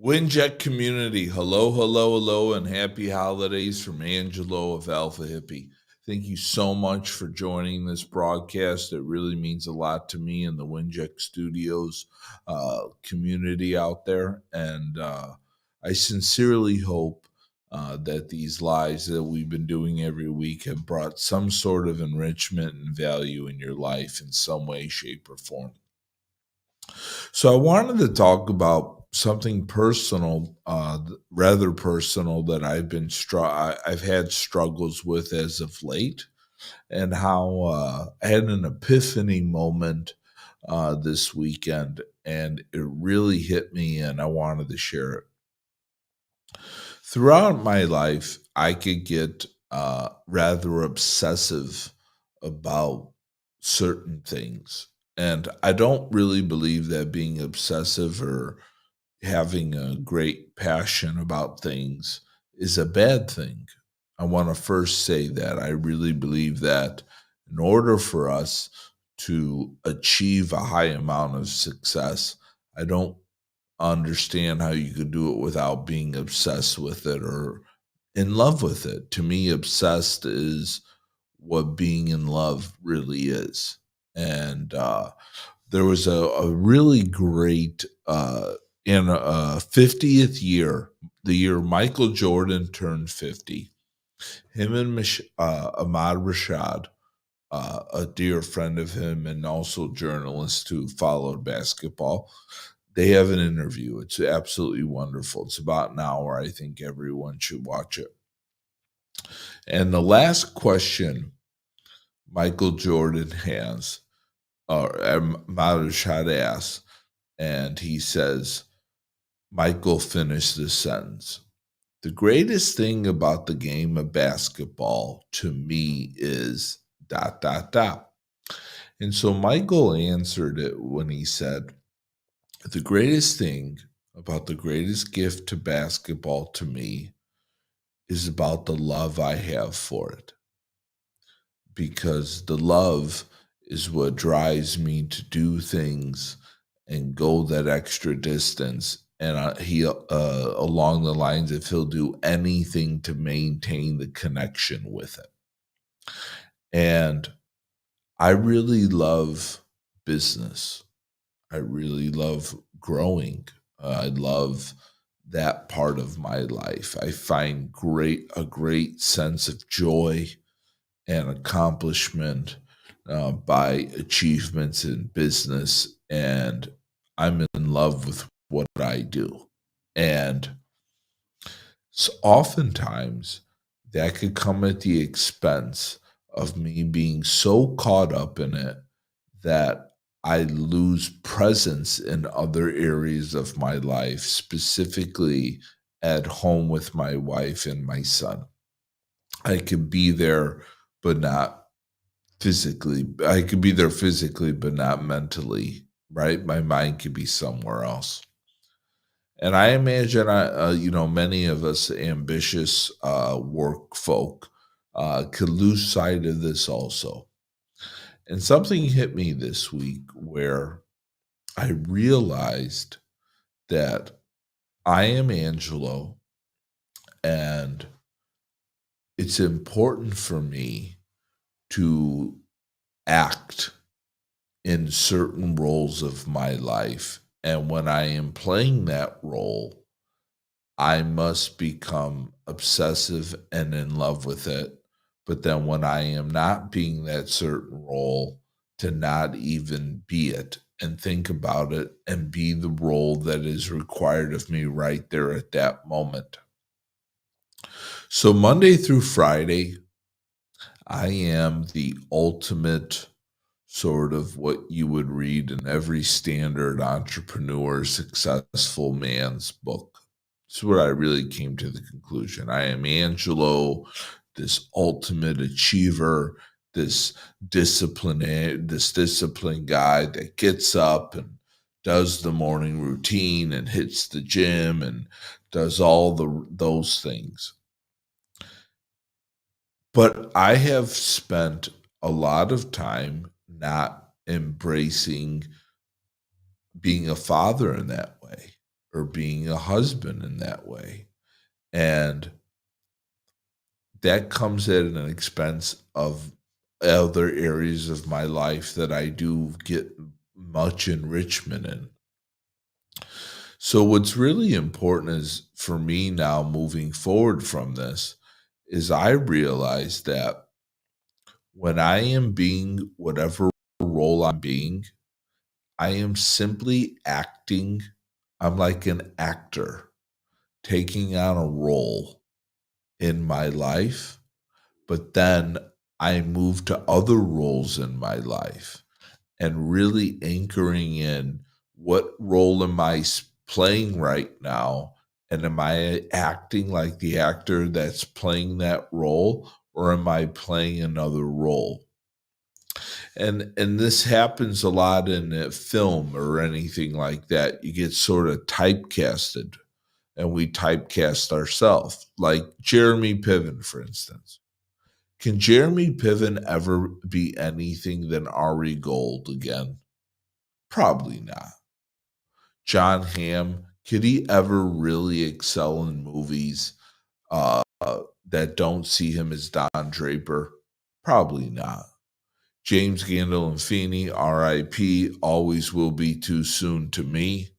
WINJECT community, hello, hello, hello, and happy holidays from Angelo of Alpha Hippie. Thank you so much for joining this broadcast. It really means a lot to me and the WINJECT Studios community out there. And I sincerely hope that these lives that we've been doing every week have brought some sort of enrichment and value in your life in some way, shape, or form. So I wanted to talk about something personal, rather personal that I've had struggles with as of late, and how I had an epiphany moment this weekend, and it really hit me, and I wanted to share it. Throughout my life, I could get rather obsessive about certain things. And I don't really believe that being obsessive or having a great passion about things is a bad thing. I want to first say that I really believe that in order for us to achieve a high amount of success, I don't understand how you could do it without being obsessed with it or in love with it. To me, obsessed is what being in love really is. And there was a really great in a 50th year, the year Michael Jordan turned 50. Him and Ahmad Rashad, a dear friend of him and also journalist who followed basketball, they have an interview. It's absolutely wonderful. It's about an hour. I think everyone should watch it. And the last question Michael Jordan has, or Rashad asks, and he says, Michael finished this sentence. The greatest thing about the game of basketball to me is ... And so Michael answered it when he said, the greatest thing about the greatest gift to basketball to me is about the love I have for it. Because the love is what drives me to do things and go that extra distance. And he, along the lines of he'll do anything to maintain the connection with it. And I really love business. I really love growing. I love that part of my life. I find a great sense of joy and accomplishment by achievements in business, and I'm in love with what I do. And so oftentimes that could come at the expense of me being so caught up in it that I lose presence in other areas of my life, specifically at home with my wife and my son. I could be there, but not physically. I could be there physically, but not mentally, right? My mind could be somewhere else. And I imagine, many of us ambitious work folk could lose sight of this also. And something hit me this week where I realized that I am Angelo, and it's important for me to act in certain roles of my life. And when I am playing that role, I must become obsessive and in love with it. But then when I am not being that certain role, to not even be it and think about it and be the role that is required of me right there at that moment. So Monday through Friday, I am the ultimate sort of what you would read in every standard entrepreneur, successful man's book. This is where I really came to the conclusion. I am Angelo, this ultimate achiever, this disciplined guy that gets up and does the morning routine and hits the gym and does all those things. But I have spent a lot of time not embracing being a father in that way, or being a husband in that way. And that comes at an expense of other areas of my life that I do get much enrichment in. So what's really important is for me now moving forward from this is I realize that when I am being whatever role I'm being, I am simply acting. I'm like an actor taking on a role in my life, but then I move to other roles in my life and really anchoring in what role am I playing right now? And am I acting like the actor that's playing that role, or am I playing another role? And this happens a lot in a film or anything like that. You get sort of typecasted, and we typecast ourselves. Like Jeremy Piven, for instance. Can Jeremy Piven ever be anything than Ari Gold again? Probably not. John Hamm, could he ever really excel in movies uh, that don't see him as Don Draper? Probably not. James Gandolfini, R.I.P., always will be too soon to me,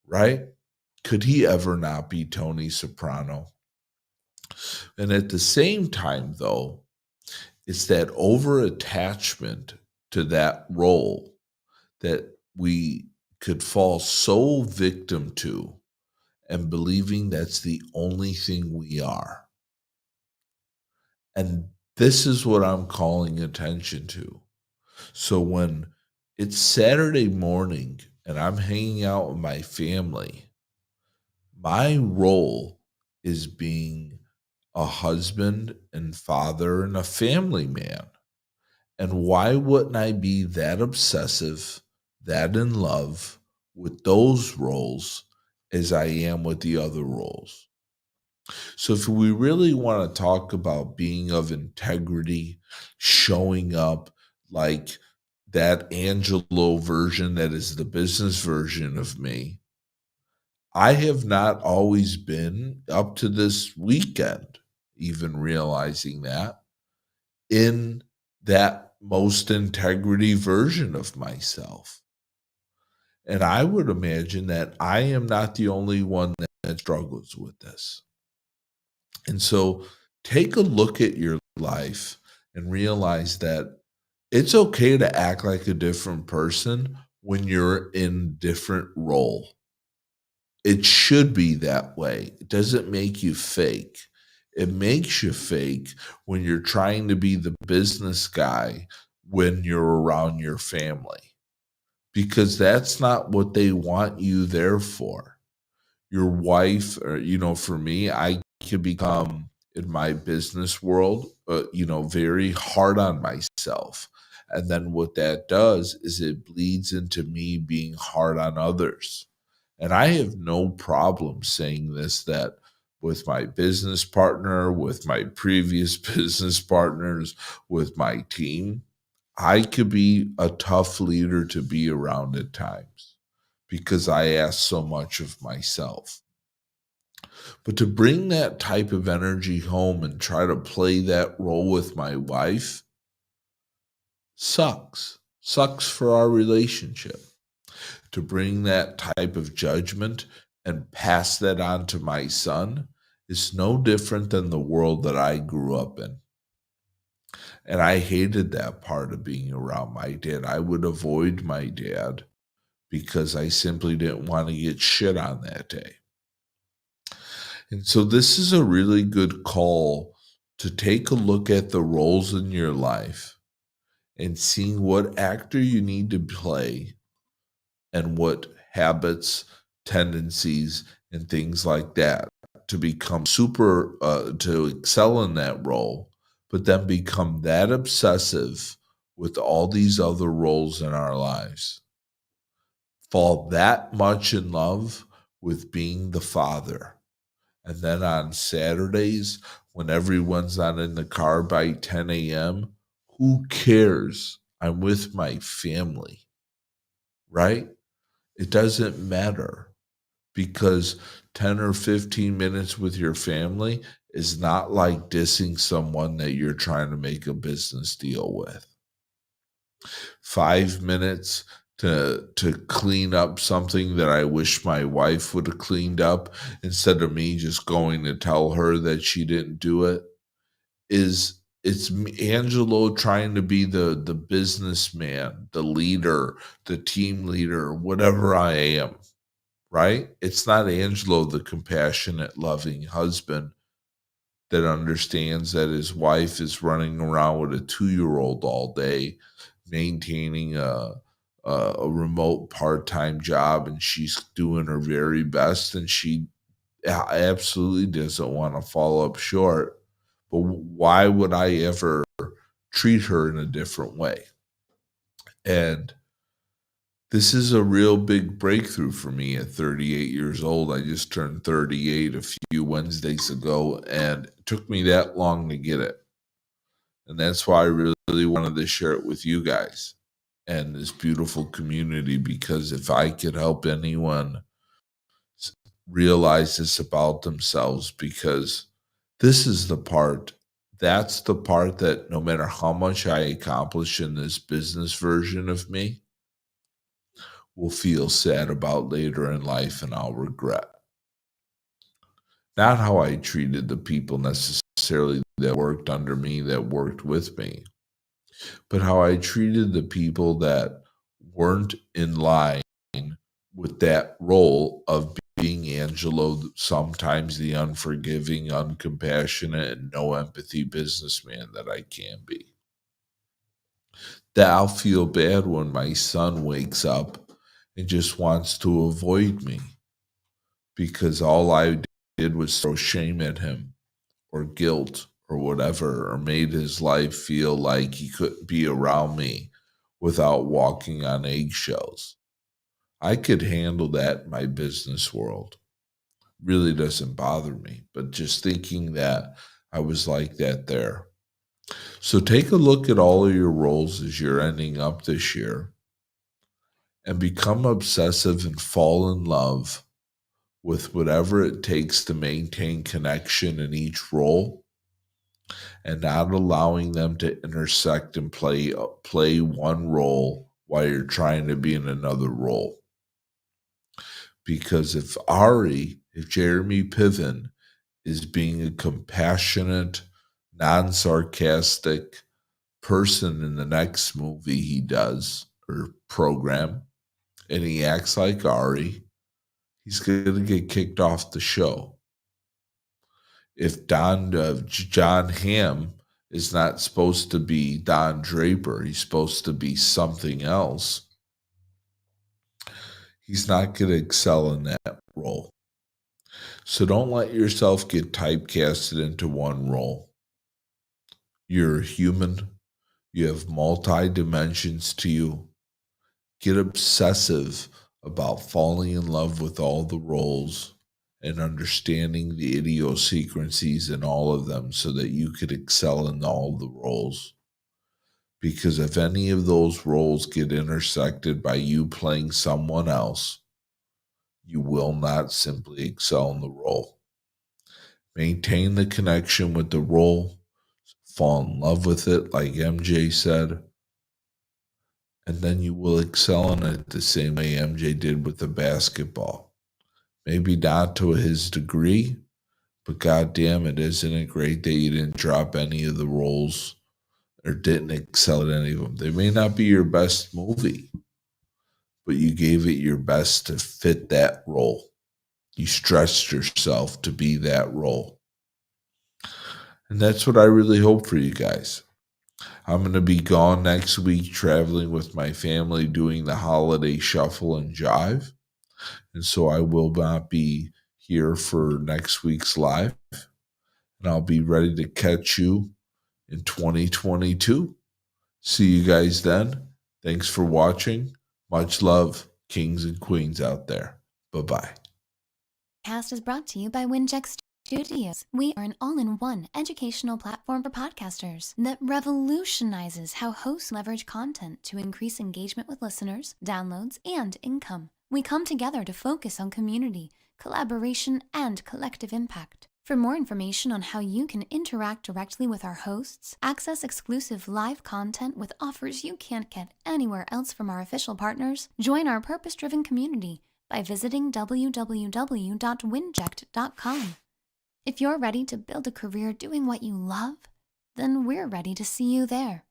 right? Could he ever not be Tony Soprano? And at the same time, though, it's that over attachment to that role that we could fall so victim to and believing that's the only thing we are. And this is what I'm calling attention to. So when it's Saturday morning and I'm hanging out with my family, my role is being a husband and father and a family man. And why wouldn't I be that obsessive, that in love with those roles as I am with the other roles? So, if we really want to talk about being of integrity, showing up like that Angelo version that is the business version of me, I have not always been up to this weekend, even realizing that in that most integrity version of myself. And I would imagine that I am not the only one that struggles with this. And so take a look at your life and realize that it's okay to act like a different person when you're in different role. It should be that way. It doesn't make you fake. It makes you fake when you're trying to be the business guy when you're around your family, because that's not what they want you there for. Your wife, or, for me, I could become in my business world, very hard on myself. And then what that does is it bleeds into me being hard on others. And I have no problem saying this, that with my business partner, with my previous business partners, with my team, I could be a tough leader to be around at times because I ask so much of myself. But to bring that type of energy home and try to play that role with my wife sucks for our relationship. To bring that type of judgment and pass that on to my son is no different than the world that I grew up in. And I hated that part of being around my dad. I would avoid my dad because I simply didn't want to get shit on that day. And so this is a really good call to take a look at the roles in your life and seeing what actor you need to play and what habits, tendencies, and things like that to become to excel in that role, but then become that obsessive with all these other roles in our lives. Fall that much in love with being the father. And then on Saturdays, when everyone's not in the car by 10 a.m., who cares? I'm with my family, right? It doesn't matter. because 10 or 15 minutes with your family is not like dissing someone that you're trying to make a business deal with. 5 minutes to clean up something that I wish my wife would have cleaned up instead of me just going to tell her that she didn't do it is Angelo trying to be the businessman, the leader, the team leader, whatever I am, right? It's not Angelo, the compassionate, loving husband that understands that his wife is running around with a 2-year-old all day, maintaining a remote part-time job, and she's doing her very best, and she absolutely doesn't want to fall up short. But why would I ever treat her in a different way? And this is a real big breakthrough for me at 38 years old. I just turned 38 a few Wednesdays ago, and it took me that long to get it. And that's why I really wanted to share it with you guys and this beautiful community, because if I could help anyone realize this about themselves, because this is the part, that's the part that no matter how much I accomplish in this business version of me, will feel sad about later in life and I'll regret. Not how I treated the people necessarily that worked under me, that worked with me, but how I treated the people that weren't in line with that role of being Angelo, sometimes the unforgiving, uncompassionate, and no empathy businessman that I can be. That I'll feel bad when my son wakes up and just wants to avoid me because all I did was throw shame at him or guilt or whatever, or made his life feel like he couldn't be around me without walking on eggshells. I could handle that in my business world. Really doesn't bother me, but just thinking that I was like that there. So take a look at all of your roles as you're ending up this year and become obsessive and fall in love with whatever it takes to maintain connection in each role and not allowing them to intersect and play one role while you're trying to be in another role. Because if Jeremy Piven is being a compassionate, non-sarcastic person in the next movie he does or program, and he acts like Ari, he's going to get kicked off the show. If John Hamm is not supposed to be Don Draper, he's supposed to be something else, he's not going to excel in that role. So don't let yourself get typecasted into one role. You're a human. You have multi dimensions to you. Get obsessive about falling in love with all the roles and understanding the idiosyncrasies in all of them so that you could excel in all the roles. Because if any of those roles get intersected by you playing someone else, you will not simply excel in the role. Maintain the connection with the role, fall in love with it, like MJ said, and then you will excel in it the same way MJ did with the basketball. Maybe not to his degree, but goddamn it, isn't it great that you didn't drop any of the roles or didn't excel at any of them? They may not be your best movie, but you gave it your best to fit that role. You stretched yourself to be that role. And that's what I really hope for you guys. I'm going to be gone next week traveling with my family doing the holiday shuffle and jive. And so I will not be here for next week's live. And I'll be ready to catch you in 2022. See you guys then. Thanks for watching. Much love, kings and queens out there. Bye-bye. Cast is brought to you by WINJECT. Studios. We are an all-in-one educational platform for podcasters that revolutionizes how hosts leverage content to increase engagement with listeners, downloads, and income. We come together to focus on community, collaboration, and collective impact. For more information on how you can interact directly with our hosts, access exclusive live content with offers you can't get anywhere else from our official partners, join our purpose-driven community by visiting www.winject.com. If you're ready to build a career doing what you love, then we're ready to see you there.